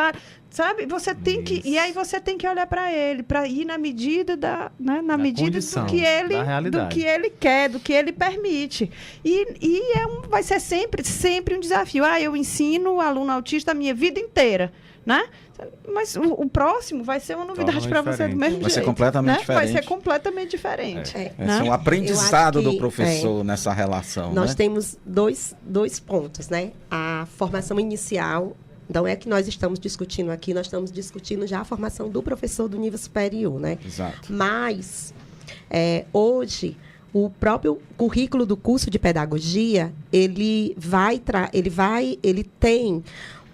Sabe? Você tem que... E aí você tem que olhar para ele, para ir na medida na medida do que ele quer, do que ele permite. Vai ser sempre um desafio. Eu ensino o aluno autista a minha vida inteira, né? Mas o próximo vai ser uma novidade para você do mesmo jeito. Vai ser completamente diferente. Vai ser completamente diferente. Esse é um aprendizado do professor nessa relação. Nós temos dois pontos, né? A formação inicial. Não é que nós estamos discutindo aqui, nós estamos discutindo já a formação do professor do nível superior, né? Exato. Mas, hoje, o próprio currículo do curso de pedagogia, ele tem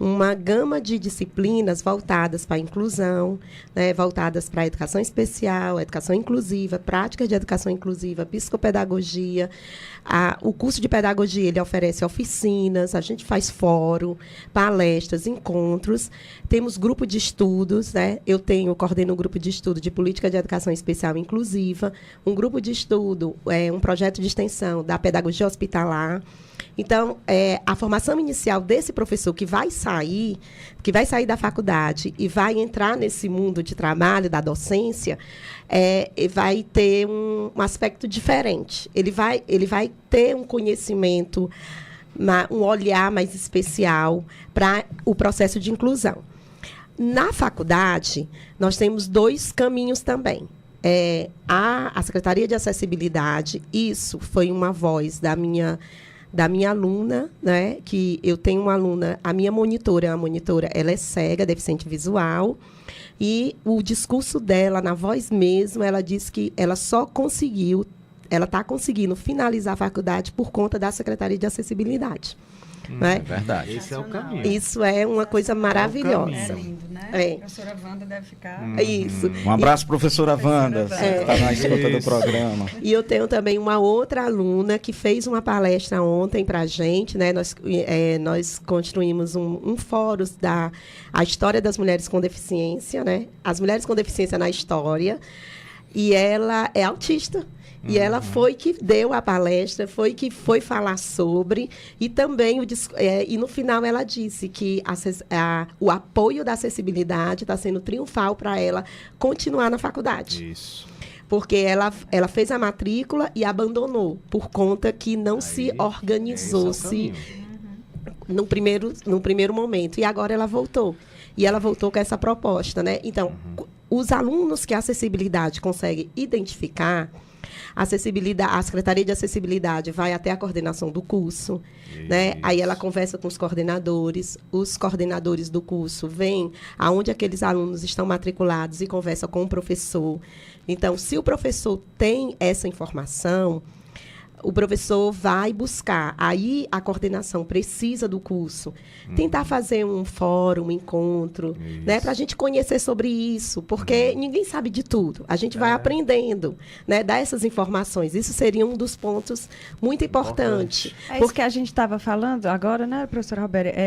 uma gama de disciplinas voltadas para a inclusão, né, voltadas para a educação especial, educação inclusiva, práticas de educação inclusiva, psicopedagogia. O curso de pedagogia ele oferece oficinas, a gente faz fórum, palestras, encontros. Temos grupo de estudos, né? Eu coordeno um grupo de estudo de política de educação especial inclusiva, um grupo de estudo, um projeto de extensão da pedagogia hospitalar. Então, a formação inicial desse professor que vai sair da faculdade e vai entrar nesse mundo de trabalho, da docência, vai ter um aspecto diferente. Ele vai ter um conhecimento, um olhar mais especial para o processo de inclusão. Na faculdade, nós temos 2 caminhos também. A Secretaria de Acessibilidade, isso foi uma voz da minha aluna, né, que eu tenho uma aluna, a minha monitora, ela é cega, deficiente visual, e o discurso dela, na voz mesmo, ela disse que ela está conseguindo finalizar a faculdade por conta da Secretaria de Acessibilidade. Né? É verdade. Esse é o caminho. Isso é uma coisa maravilhosa. É lindo, né? É. A professora Wanda deve ficar... Isso. Um abraço, professora Wanda, que está na escuta do programa. E eu tenho também uma outra aluna que fez uma palestra ontem para a gente, né? Nós construímos um fórum a história das mulheres com deficiência, né? As mulheres com deficiência na história. E ela é autista. E ela foi que deu a palestra, foi que foi falar sobre, e também, e no final ela disse que o apoio da acessibilidade está sendo triunfal para ela continuar na faculdade. Isso. Porque ela fez a matrícula e abandonou, por conta que não se organizou-se no primeiro momento. E agora ela voltou. E ela voltou com essa proposta, né? Então, os alunos que a acessibilidade consegue identificar, a Secretaria de Acessibilidade vai até a coordenação do curso, né? Aí ela conversa com os coordenadores do curso vêm aonde aqueles alunos estão matriculados e conversa com o professor. Então, se o professor tem essa informação, o professor vai buscar. Aí a coordenação precisa do curso. Tentar fazer um fórum, um encontro, né, para a gente conhecer sobre isso, porque ninguém sabe de tudo. A gente vai aprendendo, né, dar essas informações. Isso seria um dos pontos muito importantes. Porque a gente estava falando agora, né, professora Roberta,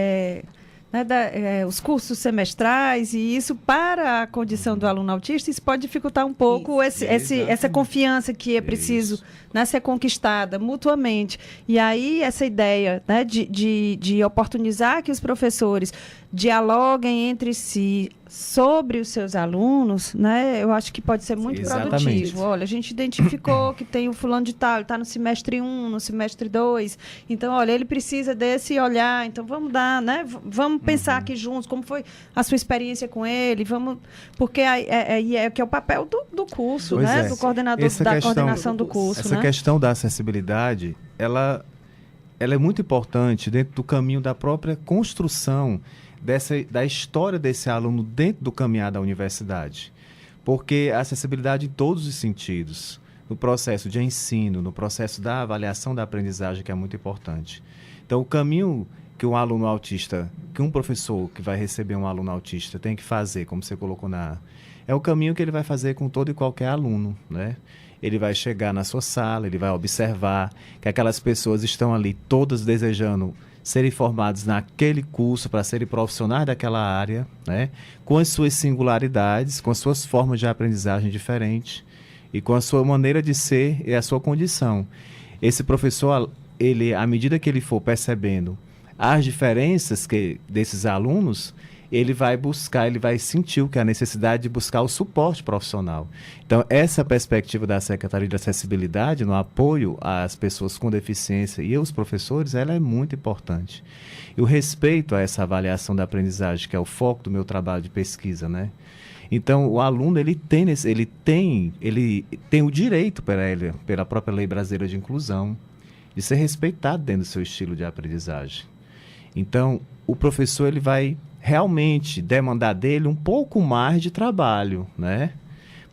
os cursos semestrais, e isso, para a condição do aluno autista, isso pode dificultar um pouco essa confiança que é preciso, né, ser conquistada mutuamente. E aí, essa ideia, né, de oportunizar que os professores dialoguem entre si sobre os seus alunos, né, eu acho que pode ser muito produtivo. Olha, a gente identificou que tem o fulano de tal, ele está no semestre 1, no semestre 2, então, olha, ele precisa desse olhar, então vamos dar, né, vamos pensar aqui juntos, como foi a sua experiência com ele, porque que é o papel do curso, né, do coordenador, coordenação do curso. Essa questão da acessibilidade, ela é muito importante dentro do caminho da própria construção da história desse aluno dentro do caminhar da universidade. Porque a acessibilidade em todos os sentidos, no processo de ensino, no processo da avaliação da aprendizagem, que é muito importante. Então, o caminho que um aluno autista, que um professor que vai receber um aluno autista tem que fazer, como você colocou é o caminho que ele vai fazer com todo e qualquer aluno, né? Ele vai chegar na sua sala, ele vai observar que aquelas pessoas estão ali todas desejando serem formados naquele curso para serem profissionais daquela área, né? Com as suas singularidades, com as suas formas de aprendizagem diferentes e com a sua maneira de ser e a sua condição. Esse professor, à medida que ele for percebendo as diferenças desses alunos, ele vai sentir o que é a necessidade de buscar o suporte profissional. Então, essa perspectiva da Secretaria de Acessibilidade no apoio às pessoas com deficiência e aos professores, ela é muito importante. E o respeito a essa avaliação da aprendizagem, que é o foco do meu trabalho de pesquisa, né? Então, o aluno, ele tem o direito pela própria Lei Brasileira de Inclusão, de ser respeitado dentro do seu estilo de aprendizagem. Então, o professor, ele vai realmente demandar dele um pouco mais de trabalho, né?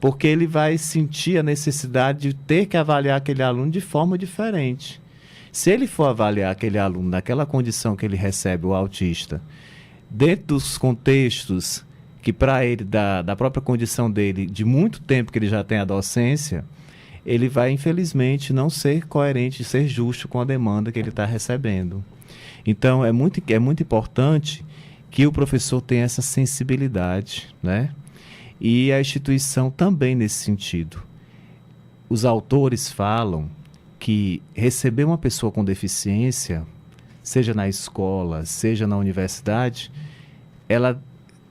Porque ele vai sentir a necessidade de ter que avaliar aquele aluno de forma diferente. Se ele for avaliar aquele aluno naquela condição que ele recebe, o autista, dentro dos contextos que para ele, da própria condição dele, de muito tempo que ele já tem a docência, ele vai, infelizmente, não ser coerente, ser justo com a demanda que ele está recebendo. Então, é muito importante que o professor tenha essa sensibilidade, né? E a instituição também nesse sentido. Os autores falam que receber uma pessoa com deficiência, seja na escola, seja na universidade, ela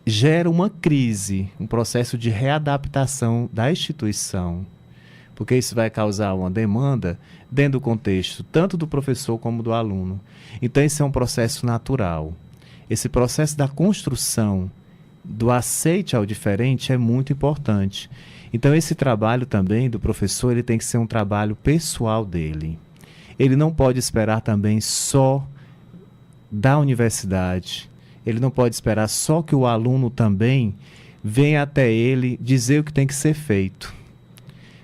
gera uma crise, um processo de readaptação da instituição, porque isso vai causar uma demanda dentro do contexto tanto do professor como do aluno. Então, esse é um processo natural. Esse processo da construção do aceite ao diferente é muito importante. Então, esse trabalho também do professor, ele tem que ser um trabalho pessoal dele. Ele não pode esperar também só da universidade. Ele não pode esperar só que o aluno também venha até ele dizer o que tem que ser feito.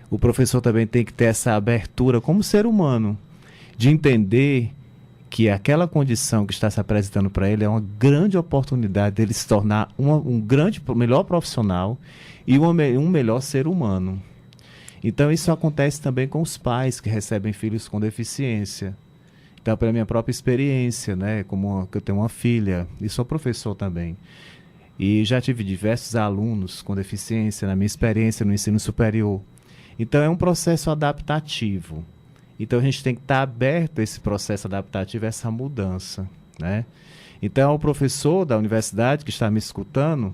O professor também tem que ter essa abertura como ser humano, de entender que aquela condição que está se apresentando para ele é uma grande oportunidade dele se tornar melhor profissional e um melhor ser humano. Então, isso acontece também com os pais que recebem filhos com deficiência. Então, pela minha própria experiência, né, como eu tenho uma filha e sou professor também, e já tive diversos alunos com deficiência na minha experiência no ensino superior. Então, é um processo adaptativo. Então, a gente tem que estar aberto a esse processo adaptativo, a essa mudança, né? Então, o professor da universidade que está me escutando,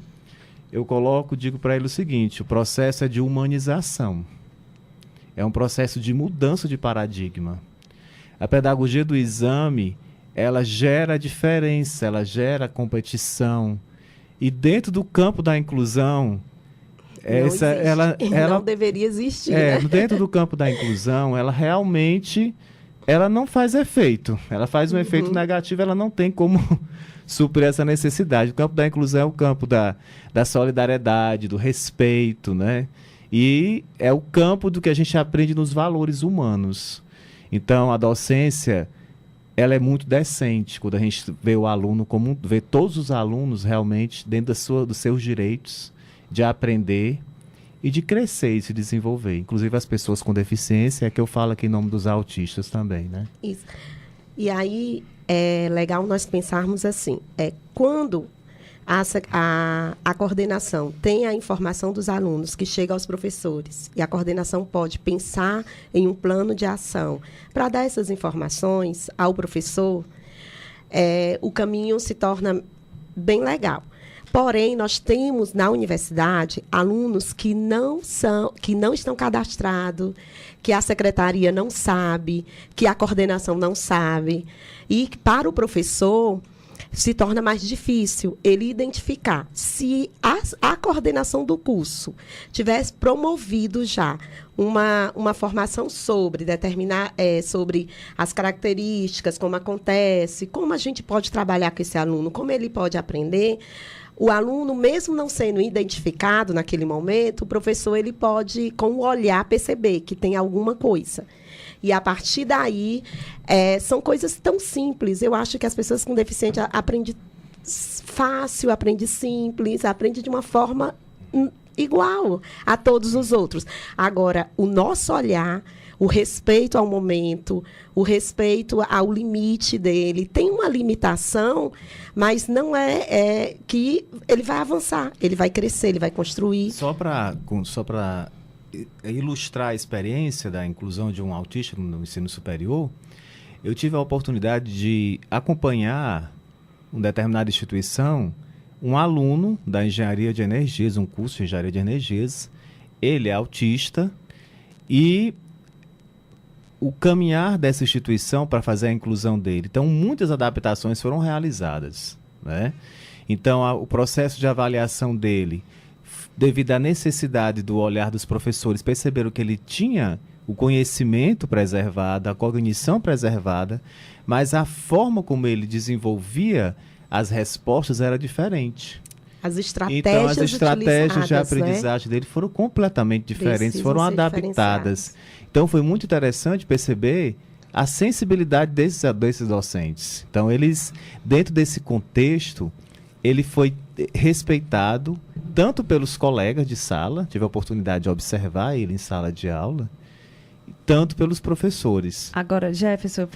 eu digo para ele o seguinte: o processo é de humanização. É um processo de mudança de paradigma. A pedagogia do exame, ela gera diferença, ela gera competição. E dentro do campo da inclusão, não deveria existir. Né? Dentro do campo da inclusão, ela realmente não faz efeito. Ela faz um efeito negativo, ela não tem como suprir essa necessidade. O campo da inclusão é o campo da solidariedade, do respeito, né? E é o campo do que a gente aprende nos valores humanos. Então, a docência, ela é muito decente quando a gente vê o aluno vê todos os alunos realmente dentro dos seus direitos de aprender e de crescer e se desenvolver. Inclusive as pessoas com deficiência, é que eu falo aqui em nome dos autistas também, né? Isso. E aí, é legal nós pensarmos assim, quando a coordenação tem a informação dos alunos que chega aos professores e a coordenação pode pensar em um plano de ação para dar essas informações ao professor, o caminho se torna bem legal. Porém, nós temos na universidade alunos que não estão cadastrados, que a secretaria não sabe, que a coordenação não sabe, e para o professor se torna mais difícil ele identificar. Se a coordenação do curso tivesse promovido já uma formação sobre sobre as características, como acontece, como a gente pode trabalhar com esse aluno, como ele pode aprender, o aluno, mesmo não sendo identificado naquele momento, o professor ele pode, com o olhar, perceber que tem alguma coisa. E, a partir daí, são coisas tão simples. Eu acho que as pessoas com deficiência aprendem fácil, aprendem simples, aprendem de uma forma igual a todos os outros. Agora, o nosso olhar, o respeito ao momento, o respeito ao limite dele, tem uma limitação, mas não é que ele vai avançar, ele vai crescer, ele vai construir. Só para ilustrar a experiência da inclusão de um autista no ensino superior, eu tive a oportunidade de acompanhar uma determinada instituição, um aluno da engenharia de energias, um curso de engenharia de energias. Ele é autista e o caminhar dessa instituição para fazer a inclusão dele. Então, muitas adaptações foram realizadas, né? Então, o processo de avaliação dele, devido à necessidade do olhar dos professores, perceberam que ele tinha o conhecimento preservado, a cognição preservada, mas a forma como ele desenvolvia as respostas era diferente. As estratégias então, as estratégias de aprendizagem dele foram completamente diferentes, foram adaptadas. Então, foi muito interessante perceber a sensibilidade desses docentes. Então, eles, dentro desse contexto, ele foi respeitado tanto pelos colegas de sala, tive a oportunidade de observar ele em sala de aula, tanto pelos professores. Agora, Jefferson, eu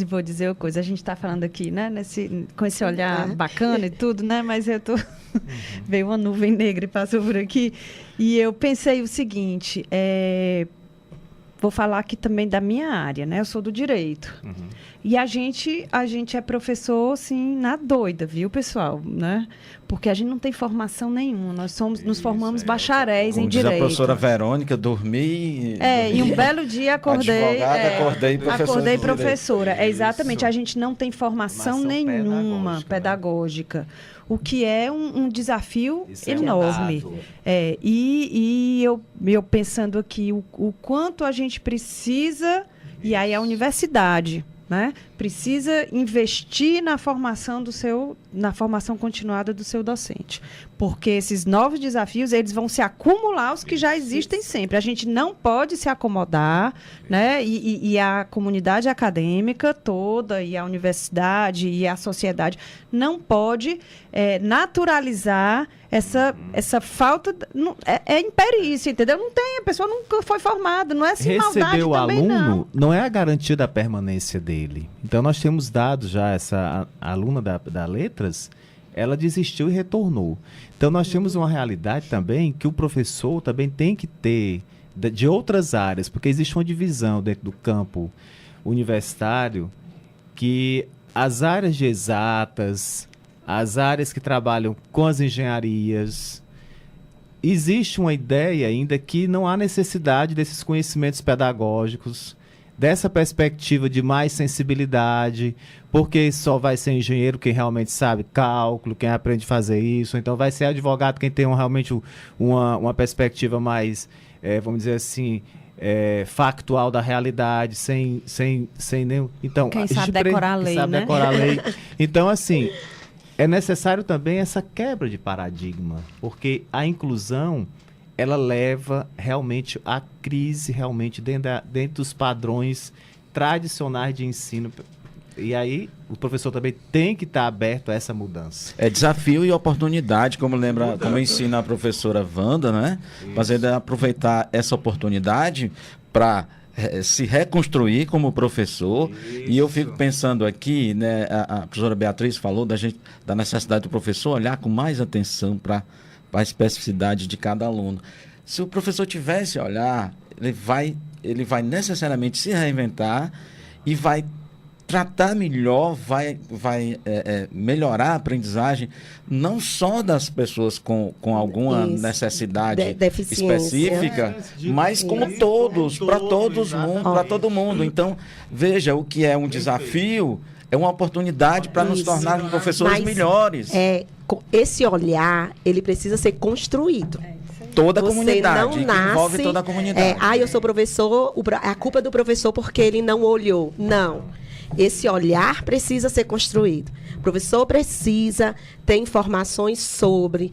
vou dizer uma coisa. A gente está falando aqui, né, com esse olhar bacana e tudo, né? Mas eu tô veio uma nuvem negra e passou por aqui. E eu pensei o seguinte, vou falar aqui também da minha área, né? Eu sou do direito. E a gente é professor, assim, na doida, viu, pessoal? Né? Porque a gente não tem formação nenhuma. Nos formamos bacharéis em direito. Diz a professora Verônica, dormi... E um belo dia acordei... Acordei professora. Exatamente. A gente não tem formação nenhuma pedagógica. O que é um desafio enorme. E eu pensando aqui o quanto a gente precisa, e aí a universidade, né, precisa investir na formação continuada do seu docente. Porque esses novos desafios, eles vão se acumular aos que já existem sempre. A gente não pode se acomodar, né? E a comunidade acadêmica toda, e a universidade, e a sociedade, não pode naturalizar essa falta... É imperícia, entendeu? Não tem, a pessoa nunca foi formada, não é assim maldade também, receber o aluno não é a garantia da permanência dele. Então, nós temos dados já, essa aluna da Letras, ela desistiu e retornou. Então, nós temos uma realidade também que o professor também tem que ter de outras áreas, porque existe uma divisão dentro do campo universitário que as áreas de exatas, as áreas que trabalham com as engenharias, existe uma ideia ainda que não há necessidade desses conhecimentos pedagógicos, dessa perspectiva de mais sensibilidade, porque só vai ser engenheiro quem realmente sabe cálculo, quem aprende a fazer isso, então vai ser advogado quem tem realmente uma perspectiva mais, vamos dizer assim, factual da realidade, sem nenhum... Então, quem sabe decorar a lei, né? Decorar a lei. Então, assim, é necessário também essa quebra de paradigma, porque a inclusão, ela leva realmente à crise, realmente dentro dos padrões tradicionais de ensino. E aí, o professor também tem que estar aberto a essa mudança. É desafio e oportunidade, como ensina a professora Wanda, né? Mas ele aproveitar essa oportunidade para se reconstruir como professor. Isso. E eu fico pensando aqui, né? A professora Beatriz falou da necessidade do professor olhar com mais atenção para a especificidade de cada aluno. Se o professor tivesse olhar, ele vai necessariamente se reinventar e vai tratar melhor, vai melhorar a aprendizagem, não só das pessoas com alguma necessidade específica, mas como todos, para todo mundo. Então, veja, o que é um desafio é uma oportunidade para nos tornarmos professores melhores. Esse olhar, ele precisa ser construído. Toda a comunidade, envolve toda a comunidade. Eu sou professor, a culpa é do professor porque ele não olhou. Não. Esse olhar precisa ser construído. O professor precisa ter informações sobre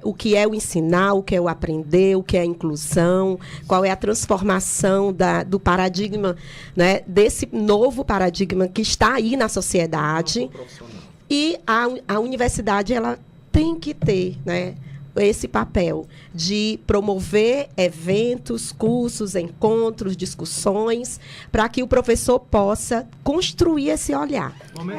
o que é o ensinar, o que é o aprender, o que é a inclusão, qual é a transformação do paradigma, né, desse novo paradigma que está aí na sociedade. E a universidade, ela tem que ter, né, esse papel de promover eventos, cursos, encontros, discussões, para que o professor possa construir esse olhar.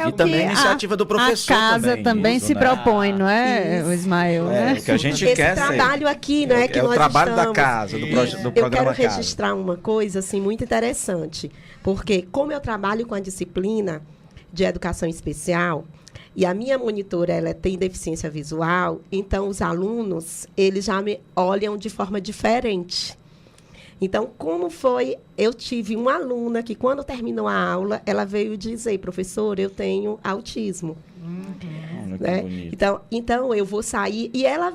E também a iniciativa do professor. A casa também se propõe, não é, Ismael? O que a gente esse quer trabalho aqui, né, que é nós o trabalho estamos, da casa, do programa Eu quero casa. registrar uma coisa assim, muito interessante, porque como eu trabalho com a disciplina de educação especial, e a minha monitora, ela tem deficiência visual, então os alunos, eles já me olham de forma diferente. Então, como foi? Eu tive uma aluna que, quando terminou a aula, ela veio dizer, professor, eu tenho autismo. Né? Então, eu vou sair. E ela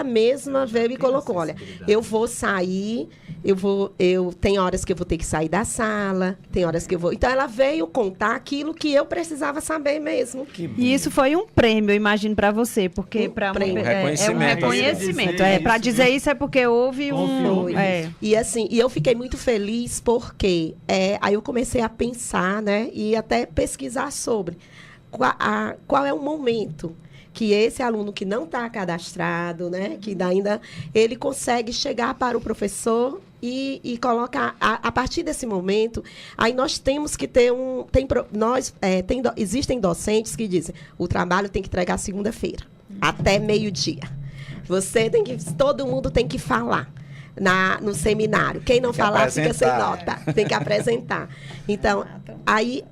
mesma veio e colocou, olha, eu vou sair, tem horas que eu vou ter que sair da sala, tem horas que eu vou... Então, ela veio contar aquilo que eu precisava saber mesmo. E isso foi um prêmio, eu imagino, para você, porque é um reconhecimento. Para dizer isso é porque houve E assim, eu fiquei muito feliz porque aí eu comecei a pensar, né, e até pesquisar sobre qual é o momento que esse aluno que não está cadastrado, né, que ainda ele consegue chegar para o professor e colocar a partir desse momento, aí nós temos que ter existem docentes que dizem, o trabalho tem que entregar segunda-feira, até meio-dia. Todo mundo tem que falar no seminário. Quem não falar fica sem nota. Tem que apresentar. Então, aí,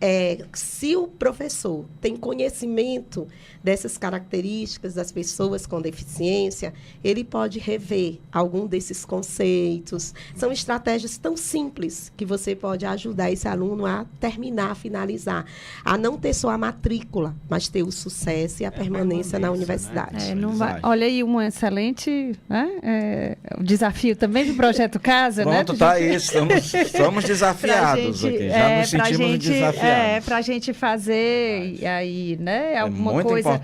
se o professor tem conhecimento dessas características das pessoas com deficiência, ele pode rever algum desses conceitos. São estratégias tão simples que você pode ajudar esse aluno a terminar, a finalizar, a não ter só a matrícula, mas ter o sucesso e a permanência na universidade. Não vai, olha aí, um excelente, né, desafio também do Projeto Casa. Pronto, né? Tá aí, somos desafiados aqui, já nos sentimos desafiados. Para a gente fazer, e aí, né, alguma muito coisa... importante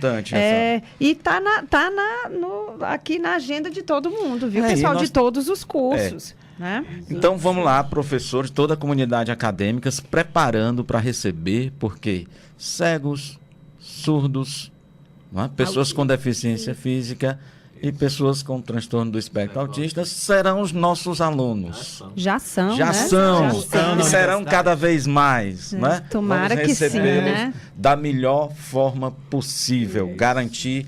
e tá aqui na agenda de todo mundo, viu, pessoal? De todos os cursos. Né? Então, vamos lá, professores, toda a comunidade acadêmica se preparando para receber, porque cegos, surdos, não é? Pessoas com deficiência física e pessoas com transtorno do espectro autista serão os nossos alunos. Já são, Já né? são. Já são. E serão cada vez mais. Né? Tomara Vamos que sim, né? da melhor forma possível. Garantir,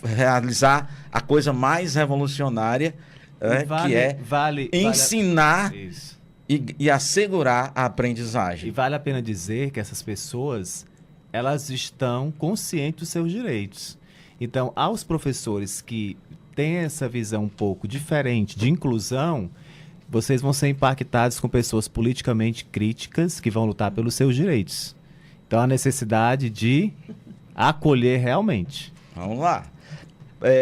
realizar a coisa mais revolucionária, que é ensinar e assegurar a aprendizagem. E vale a pena dizer que essas pessoas, elas estão conscientes dos seus direitos. Então, aos professores que têm essa visão um pouco diferente de inclusão, vocês vão ser impactados com pessoas politicamente críticas que vão lutar pelos seus direitos. Então, a necessidade de acolher realmente. Vamos lá.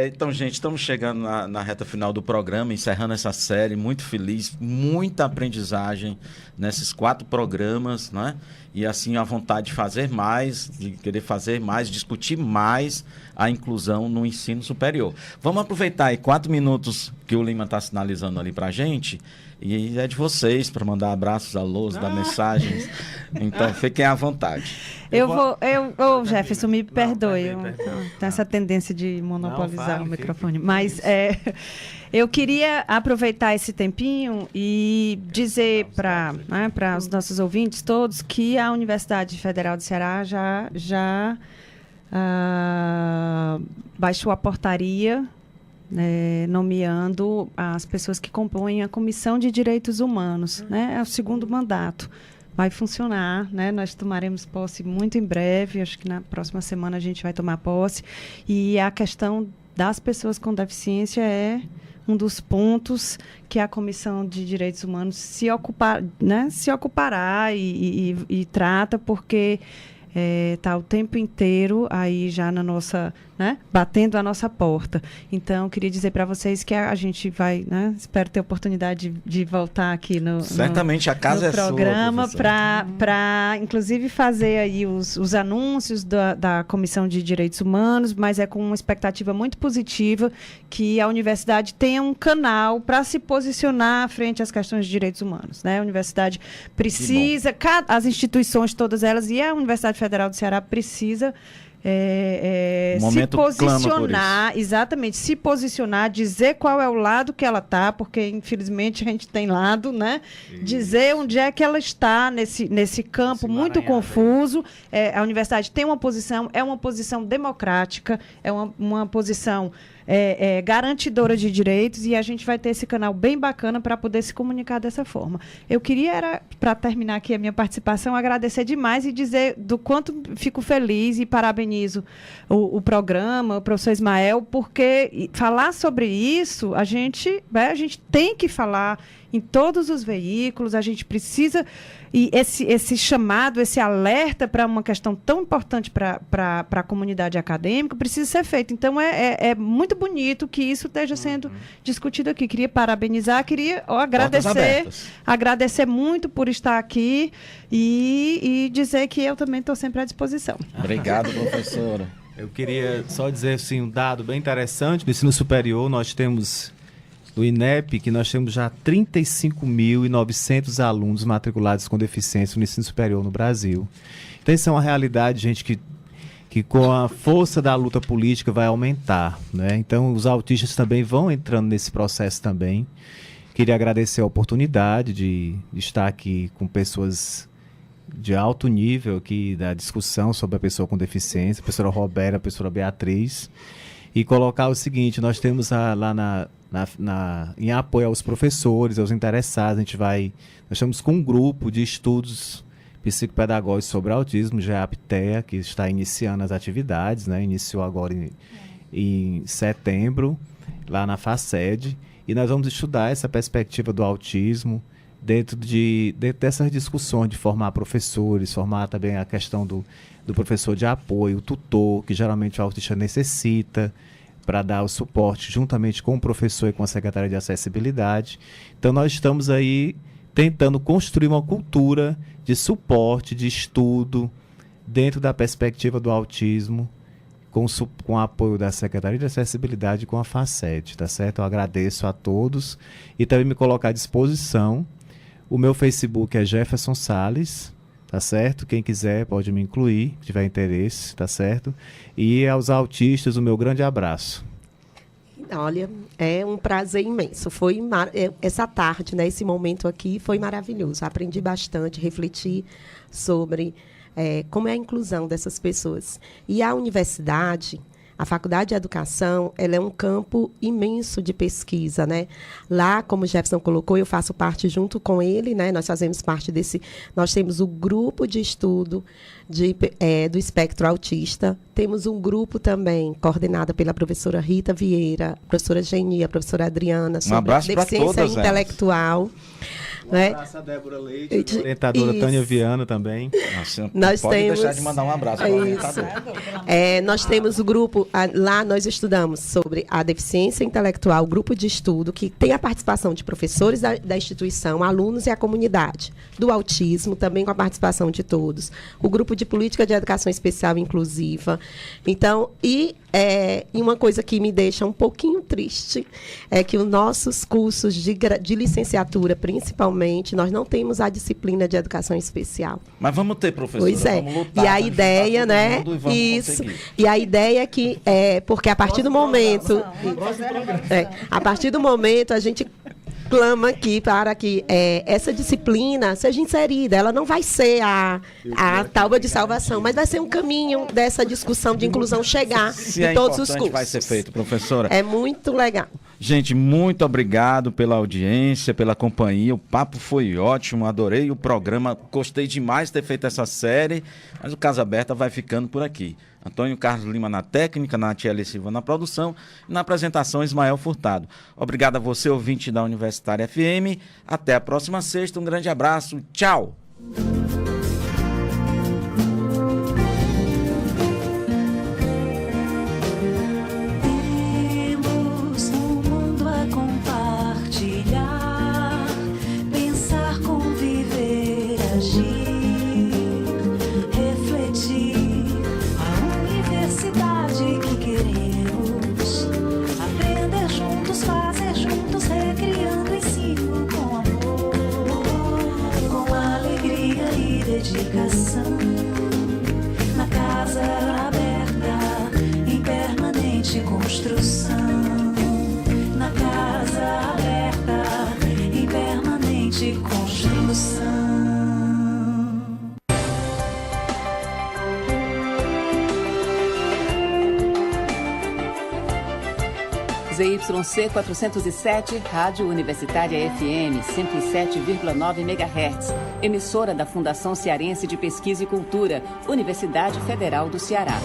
Então, gente, estamos chegando na reta final do programa, encerrando essa série, muito feliz, muita aprendizagem nesses 4 programas, né? E assim a vontade de fazer mais, de querer fazer mais, discutir mais a inclusão no ensino superior. Vamos aproveitar aí 4 minutos que o Lima está sinalizando ali para a gente, e é de vocês para mandar abraços, alôs, dar mensagens. Então, fiquem à vontade. Jefferson, me perdoe. Tem essa tendência de monopolizar o microfone. Mas eu queria aproveitar esse tempinho e dizer para os nossos ouvintes todos que a Universidade Federal do Ceará já baixou a portaria, nomeando as pessoas que compõem a Comissão de Direitos Humanos. Né? É o 2º mandato. Vai funcionar, né? Nós tomaremos posse muito em breve, acho que na próxima semana a gente vai tomar posse. E a questão das pessoas com deficiência é um dos pontos que a Comissão de Direitos Humanos se ocupará e trata, porque está o tempo inteiro aí já na nossa, né, batendo a nossa porta. Então, queria dizer para vocês que a gente vai, né, espero ter a oportunidade de voltar aqui no programa para, inclusive, fazer aí os anúncios da Comissão de Direitos Humanos, mas é com uma expectativa muito positiva que a universidade tenha um canal para se posicionar frente às questões de direitos humanos. Né? A universidade precisa, as instituições todas elas, e a Universidade Federal do Ceará precisa se posicionar, exatamente, se posicionar, dizer qual é o lado que ela está, porque infelizmente a gente tem lado, né? Isso. Dizer onde é que ela está nesse campo muito confuso. A universidade tem uma posição, é uma posição democrática, é uma posição garantidora de direitos, e a gente vai ter esse canal bem bacana para poder se comunicar dessa forma. Eu queria, para terminar aqui a minha participação, agradecer demais e dizer do quanto fico feliz e parabenizo o programa, o professor Ismael, porque falar sobre isso, a gente tem que falar em todos os veículos, a gente precisa, e esse chamado, esse alerta para uma questão tão importante para a comunidade acadêmica precisa ser feito. Então, é muito bonito que isso esteja sendo discutido aqui. Queria parabenizar, queria agradecer muito por estar aqui e dizer que eu também estou sempre à disposição. Obrigado, professora. Eu queria só dizer assim, um dado bem interessante. No ensino superior, nós temos... do INEP, que nós temos já 35.900 alunos matriculados com deficiência no ensino superior no Brasil. Então, isso é uma realidade, gente, que com a força da luta política vai aumentar, né? Então os autistas também vão entrando nesse processo também. Queria agradecer a oportunidade de estar aqui com pessoas de alto nível aqui da discussão sobre a pessoa com deficiência, a professora Roberta, a professora Beatriz, e colocar o seguinte: nós temos lá em apoio aos professores, aos interessados, nós estamos com um grupo de estudos psicopedagógicos sobre autismo, já é a APTEA, que está iniciando as atividades, né? Iniciou agora em setembro, lá na FACED, e nós vamos estudar essa perspectiva do autismo dentro dessas discussões de formar professores, formar também a questão do professor de apoio, o tutor, que geralmente o autista necessita para dar o suporte juntamente com o professor e com a secretária de acessibilidade. Então nós estamos aí tentando construir uma cultura de suporte, de estudo, dentro da perspectiva do autismo, com o apoio da Secretaria de Acessibilidade e com a FACED, tá certo? Eu agradeço a todos e também me colocar à disposição. O meu Facebook é Jefferson Salles, tá certo? Quem quiser pode me incluir, se tiver interesse, tá certo? E aos autistas, o meu grande abraço. Olha, é um prazer imenso. Essa tarde, né, esse momento aqui foi maravilhoso. Aprendi bastante, refleti sobre como é a inclusão dessas pessoas. E a universidade, a Faculdade de Educação, ela é um campo imenso de pesquisa, né? Lá, como o Jefferson colocou, eu faço parte junto com ele, né? Nós fazemos parte nós temos o grupo de estudo do espectro autista. Temos um grupo também coordenado pela professora Rita Vieira, a professora Geni, a professora Adriana, sobre deficiência intelectual. Um abraço a Débora Leite, a orientadora Tânia Viana também. Nós pode deixar de mandar um abraço para a orientadora. Nós temos o grupo, lá nós estudamos sobre a deficiência intelectual, grupo de estudo, que tem a participação de professores da instituição, alunos e a comunidade. Do autismo, também com a participação de todos. O grupo de política de educação especial e inclusiva. Então, e uma coisa que me deixa um pouquinho triste é que os nossos cursos de licenciatura, principalmente, nós não temos a disciplina de educação especial. Mas vamos ter, professora. Pois é. Vamos lutar, e a ideia, né? Isso. E a ideia é que, porque a partir do momento, a partir do momento a gente clama aqui para que essa disciplina seja inserida. Ela não vai ser a tábua de salvação, mas vai ser um caminho dessa discussão de inclusão chegar em todos os cursos. Vai ser feito, professora. É muito legal. Gente, muito obrigado pela audiência, pela companhia. O papo foi ótimo, adorei o programa, gostei demais de ter feito essa série, mas o Casa Aberta vai ficando por aqui. Antônio Carlos Lima na técnica, Natiele Silva na produção e na apresentação Ismael Furtado. Obrigado a você, ouvinte da Universitária FM. Até a próxima sexta. Um grande abraço. Tchau. Na Casa Aberta, em permanente construção. Na Casa Aberta, em permanente construção. ZYC 407, Rádio Universitária FM 107,9 MHz, emissora da Fundação Cearense de Pesquisa e Cultura, Universidade Federal do Ceará.